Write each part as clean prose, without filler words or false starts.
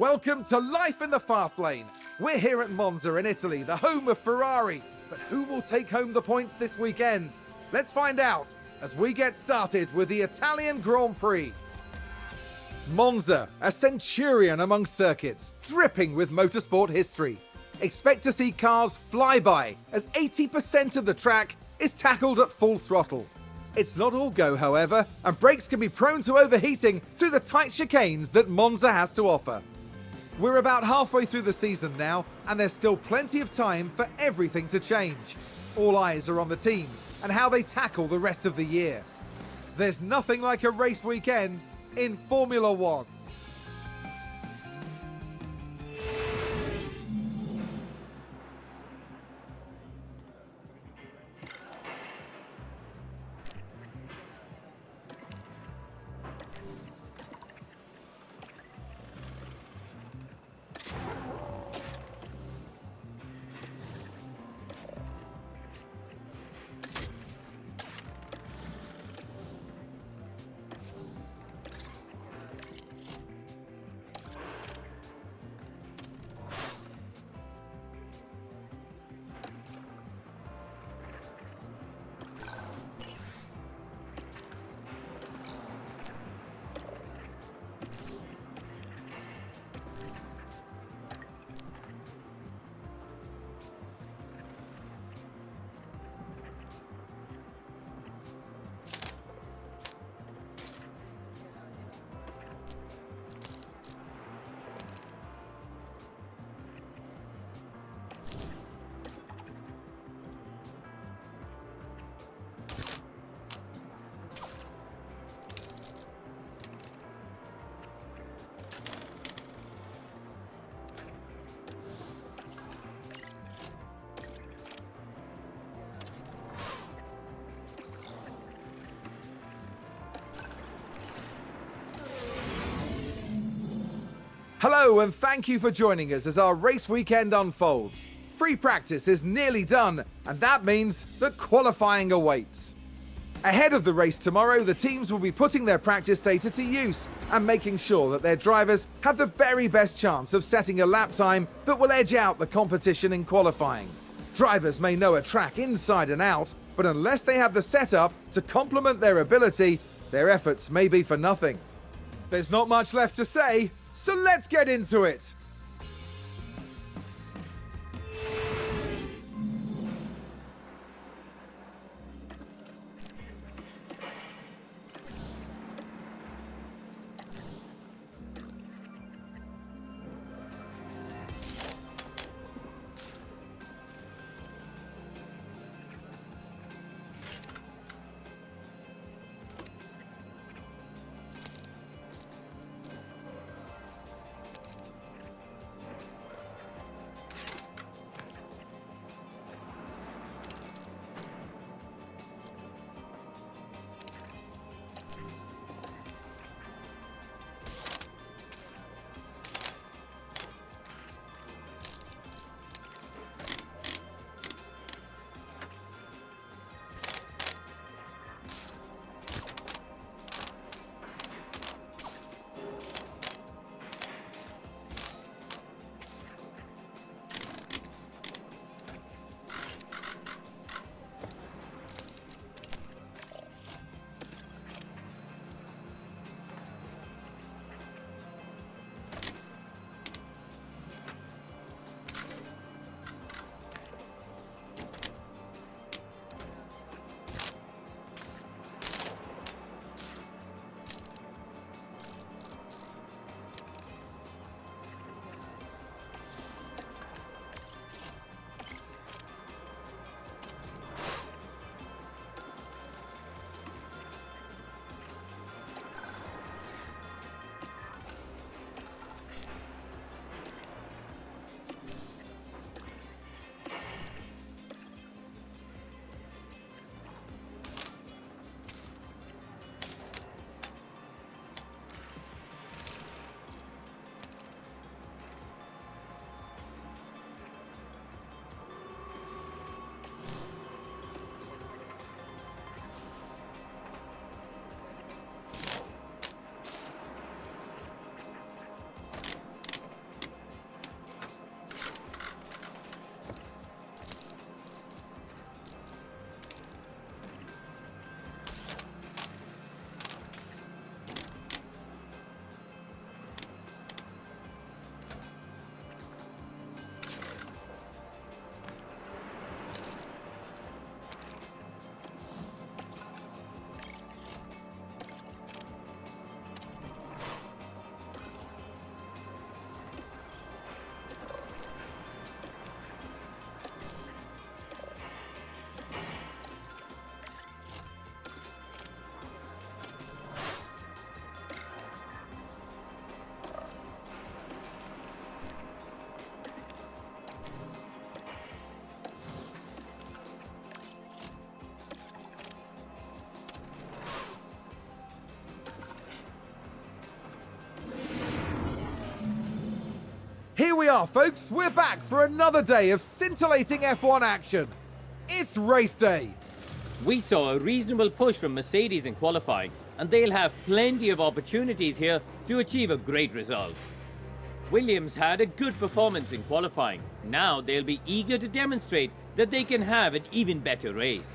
Welcome to Life in the Fast Lane. We're here at Monza in Italy, the home of Ferrari. But who will take home the points this weekend? Let's find out as we get started with the Italian Grand Prix. Monza, a centurion among circuits, dripping with motorsport history. Expect to see cars fly by as 80% of the track is tackled at full throttle. It's not all go, however, and brakes can be prone to overheating through the tight chicanes that Monza has to offer. We're about halfway through the season now, and there's still plenty of time for everything to change. All eyes are on the teams and how they tackle the rest of the year. There's nothing like a race weekend in Formula One. Hello and thank you for joining us as our race weekend unfolds. Free practice is nearly done, and that means that qualifying awaits. Ahead of the race tomorrow, the teams will be putting their practice data to use and making sure that their drivers have the very best chance of setting a lap time that will edge out the competition in qualifying. Drivers may know a track inside and out, but unless they have the setup to complement their ability, their efforts may be for nothing. There's not much left to say, so let's get into it. we are, folks. We're back for another day of scintillating F1 action. It's race day. We saw a reasonable push from Mercedes in qualifying, and they'll have plenty of opportunities here to achieve a great result. Williams had a good performance in qualifying. Now they'll be eager to demonstrate that they can have an even better race.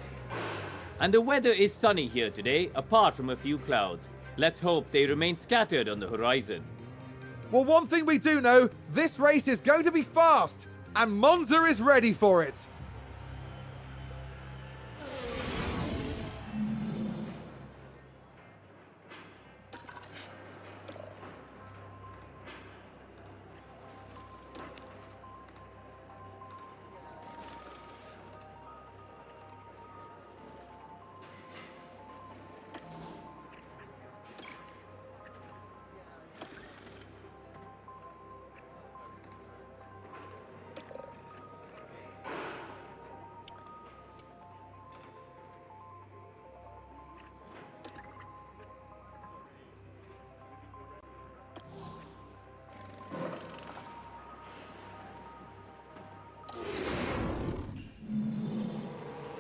And the weather is sunny here today, apart from a few clouds. Let's hope they remain scattered on the horizon. Well, one thing we do know, this race is going to be fast, and Monza is ready for it.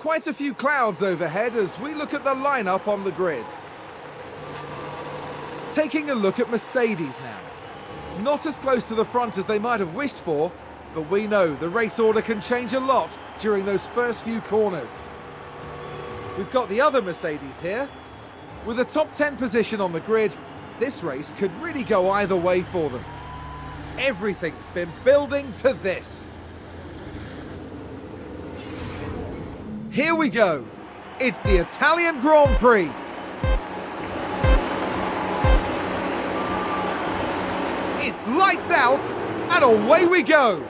Quite a few clouds overhead as we look at the lineup on the grid. Taking a look at Mercedes now. Not as close to the front as they might have wished for, but we know the race order can change a lot during those first few corners. We've got the other Mercedes here. With a top 10 position on the grid, this race could really go either way for them. Everything's been building to this. Here we go. It's the Italian Grand Prix. It's lights out and away we go.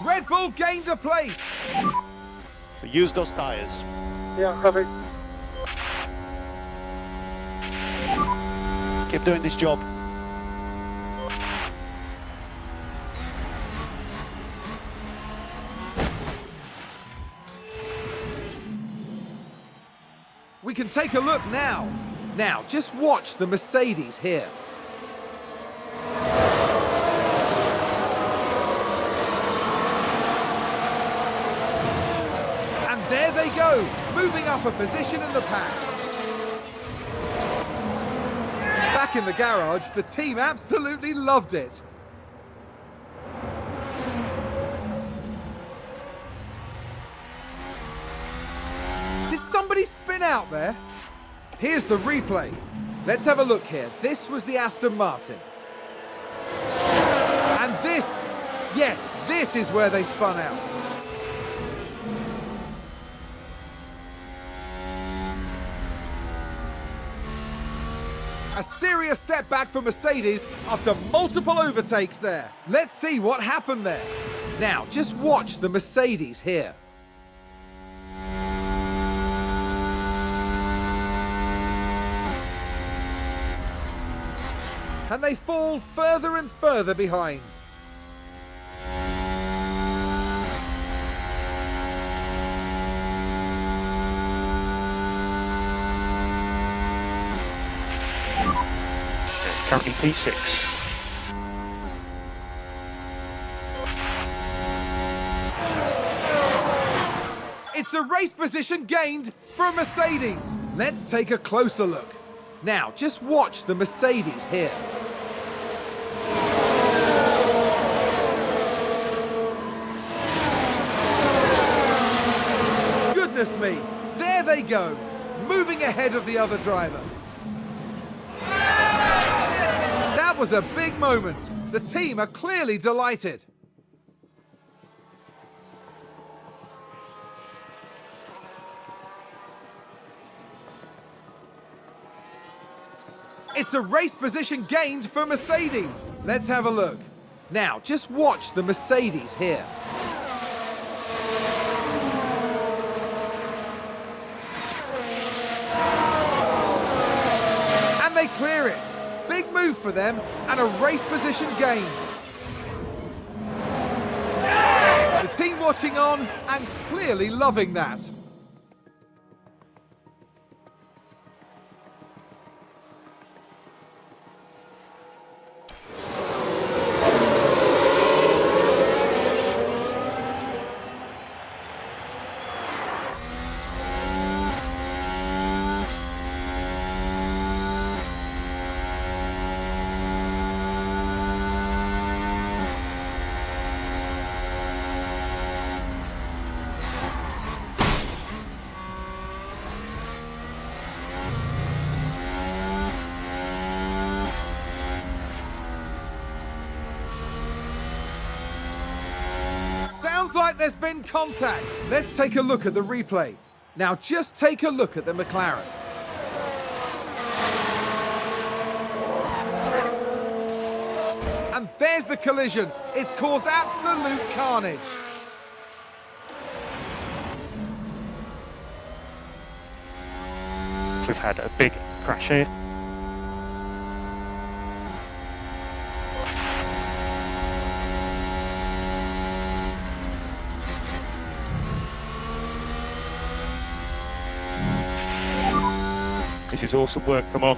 Red Bull gained a place. Use those tires. Yeah, covered. Keep doing this job. We can take a look now. Now, just watch the Mercedes here. There they go, moving up a position in the pack. Back in the garage, the team absolutely loved it. Did somebody spin out there? Here's the replay. Let's have a look here. This was the Aston Martin. And this, yes, this is where they spun out. A serious setback for Mercedes after multiple overtakes there. Let's see what happened there. Now, just watch the Mercedes here. And they fall further and further behind. Currently P6. It's a race position gained for a Mercedes. Let's take a closer look. Now, just watch the Mercedes here. Goodness me, there they go, moving ahead of the other driver. That was a big moment. The team are clearly delighted. It's a race position gained for Mercedes. Let's have a look. Now, just watch the Mercedes here. And they clear it. Big move for them and a race position gained. The team watching on and clearly loving that. Sounds like there's been contact. Let's take a look at the replay. Now just take a look at the McLaren. And there's the collision. It's caused absolute carnage. We've had a big crash here. This is awesome work, come on.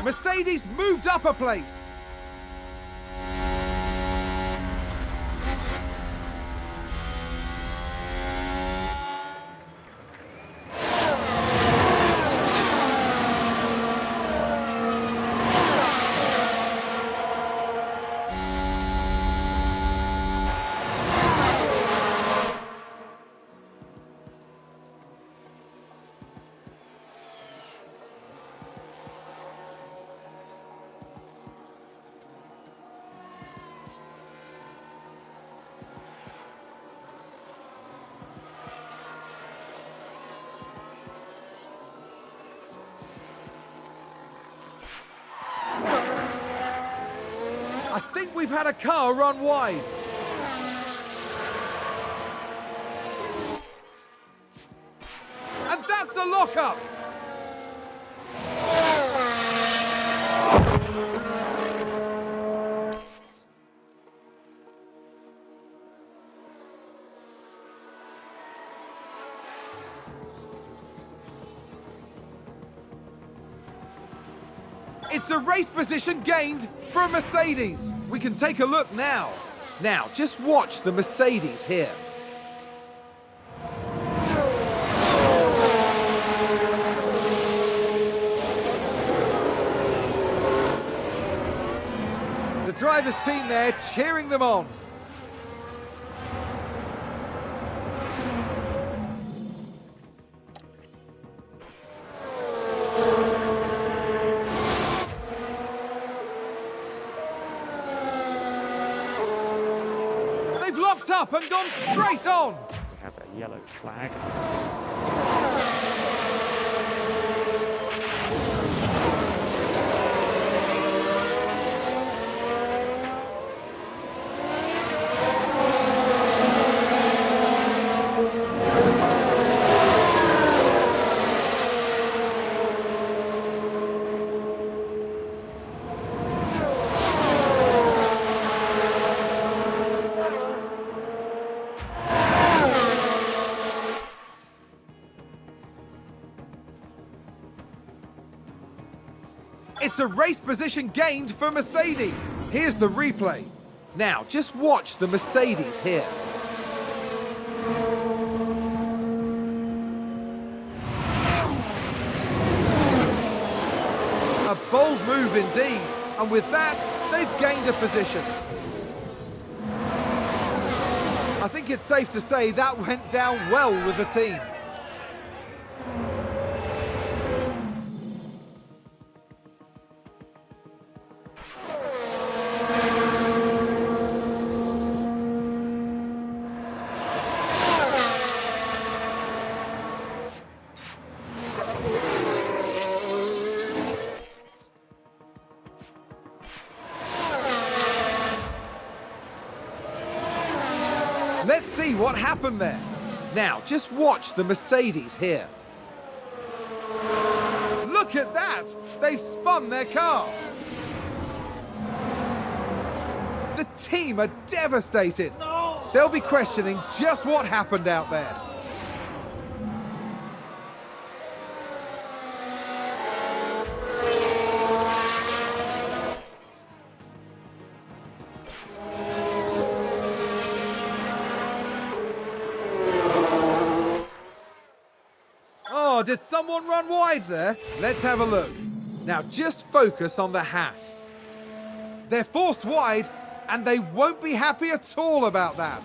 Mercedes moved up a place. I think we've had a car run wide. And that's the lockup. It's a race position gained for a Mercedes. We can take a look now. Now, just watch the Mercedes here. The driver's team there cheering them on. They've locked up and gone straight on. We have a yellow flag. It's a race position gained for Mercedes. Here's the replay. Now, just watch the Mercedes here. A bold move indeed. And with that, they've gained a position. I think it's safe to say that went down well with the team. Let's see what happened there. Now, just watch the Mercedes here. Look Look at that! They've spun their car! The team are devastated. They'll be questioning just what happened out there. Oh, did someone run wide there? Let's have a look. Now just focus on the Haas. They're forced wide, and they won't be happy at all about that.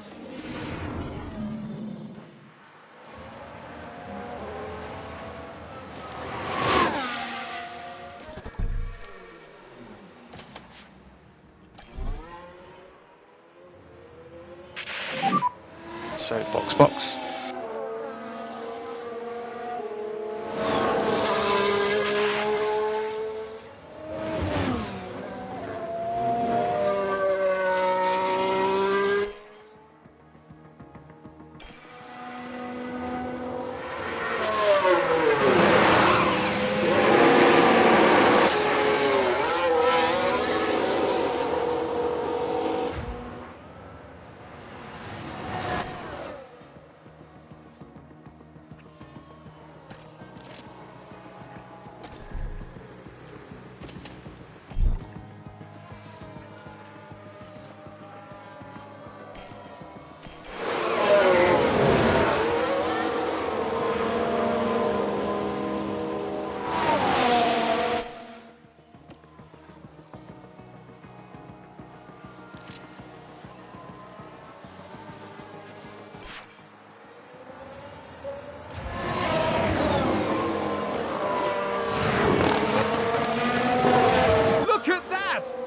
So box.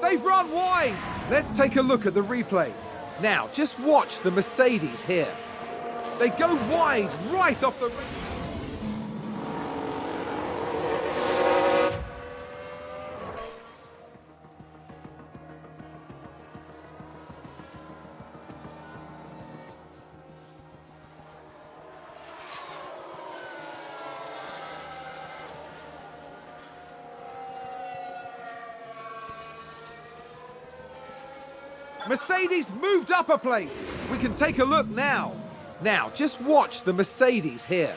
They've run wide! Let's take a look at the replay. Now, just watch the Mercedes here. They go wide right off the... Mercedes moved up a place. We can take a look now. Now, just watch the Mercedes here.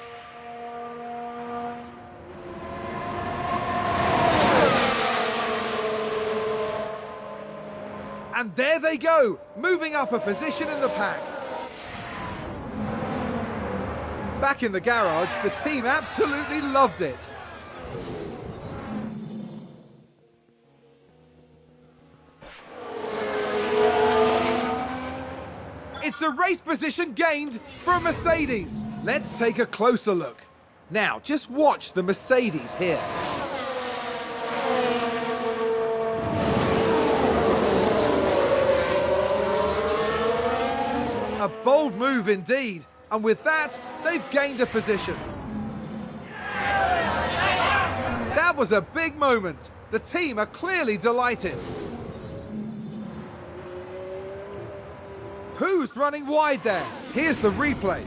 And there they go, moving up a position in the pack. Back in the garage, the team absolutely loved it. It's a race position gained for a Mercedes. Let's take a closer look. Now, just watch the Mercedes here. A bold move indeed, and with that, they've gained a position. That was a big moment. The team are clearly delighted. Who's running wide there? Here's the replay.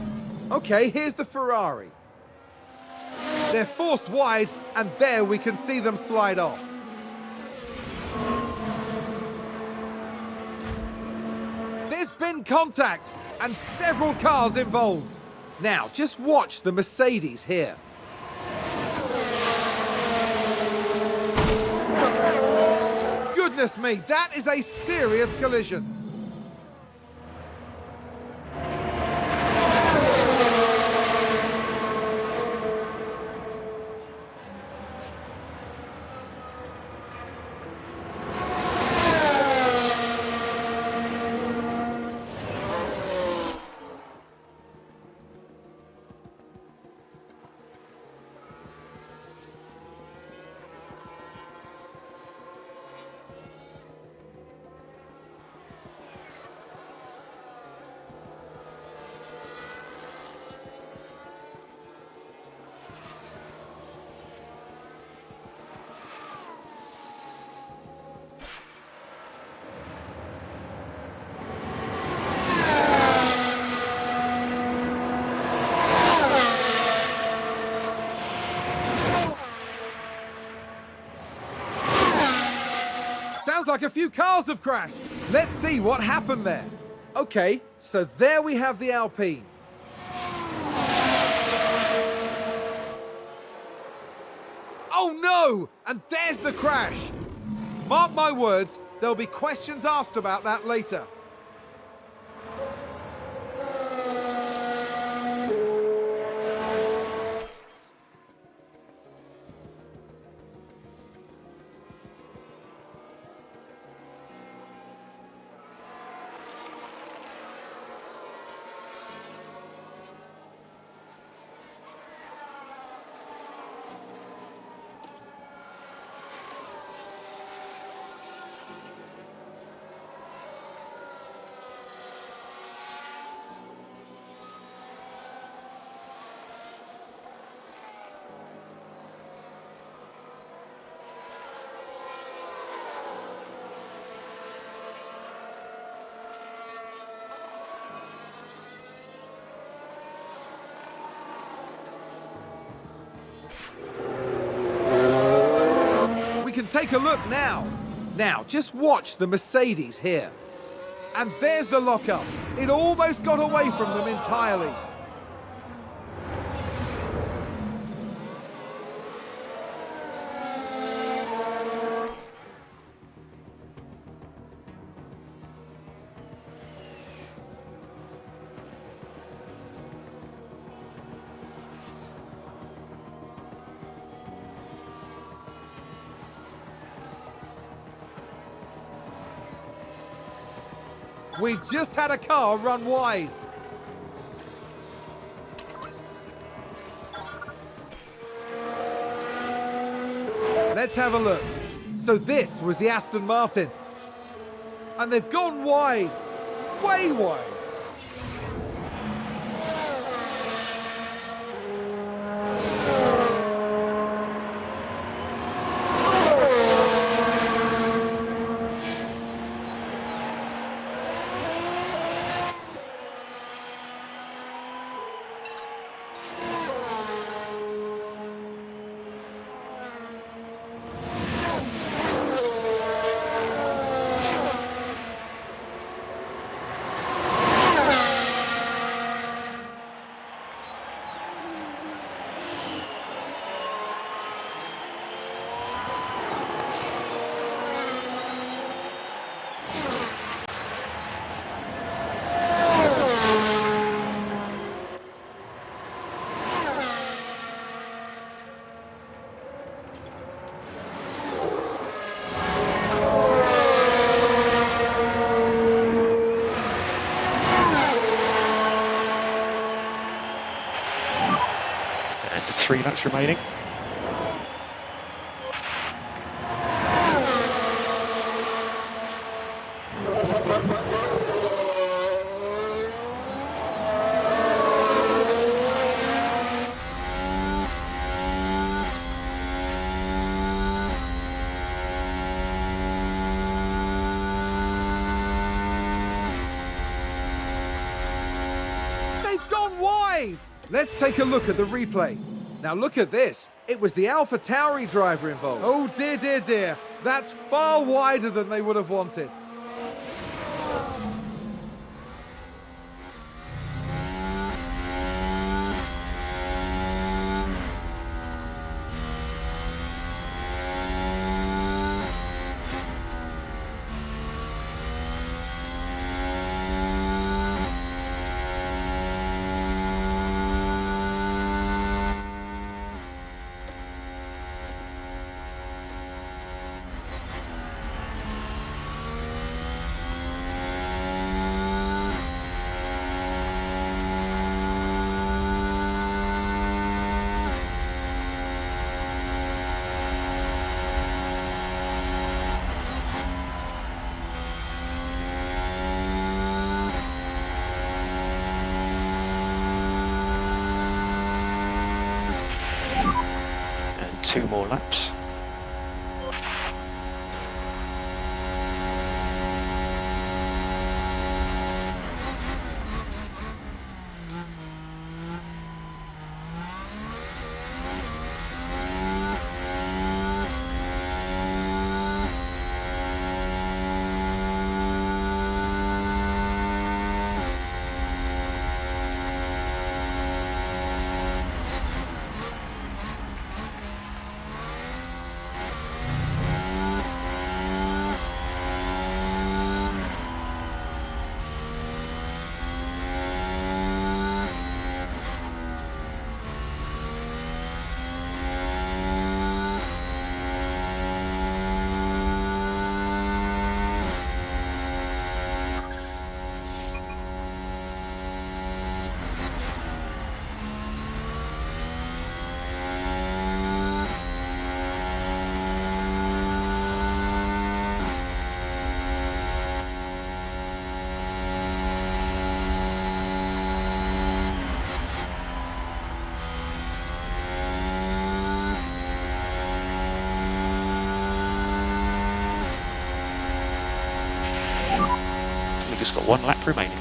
Okay, here's the Ferrari. They're forced wide, and there we can see them slide off. There's been contact, and several cars involved. Now, just watch the Mercedes here. Goodness me, that is a serious collision. like a few cars have crashed. Let's see what happened there. Okay, so there we have the Alpine. Oh no! And there's the crash. Mark my words, there'll be questions asked about that later. We can take a look now. Now, just watch the Mercedes here. And there's the lockup. It almost got away from them entirely. We've just had a car run wide. Let's have a look. So this was the Aston Martin. And they've gone wide. Way wide. And 3 laps remaining. They've gone wide! Let's take a look at the replay. Now look at this. It was the Alpha Tauri driver involved. Oh dear, dear, dear. That's far wider than they would have wanted. And 2 more laps. just got 1 lap remaining.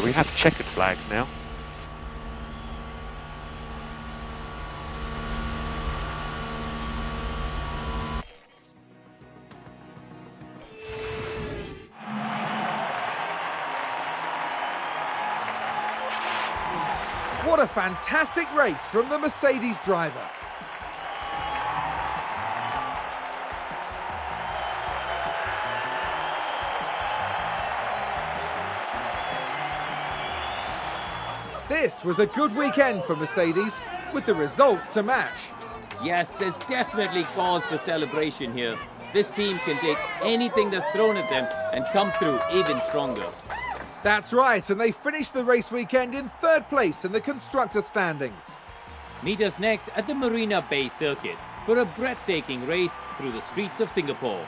We have a checkered flag now. What a fantastic race from the Mercedes driver. This was a good weekend for Mercedes, with the results to match. Yes, there's definitely cause for celebration here. This team can take anything that's thrown at them and come through even stronger. That's right, and they finished the race weekend in 3rd place in the constructor standings. Meet us next at the Marina Bay Circuit for a breathtaking race through the streets of Singapore.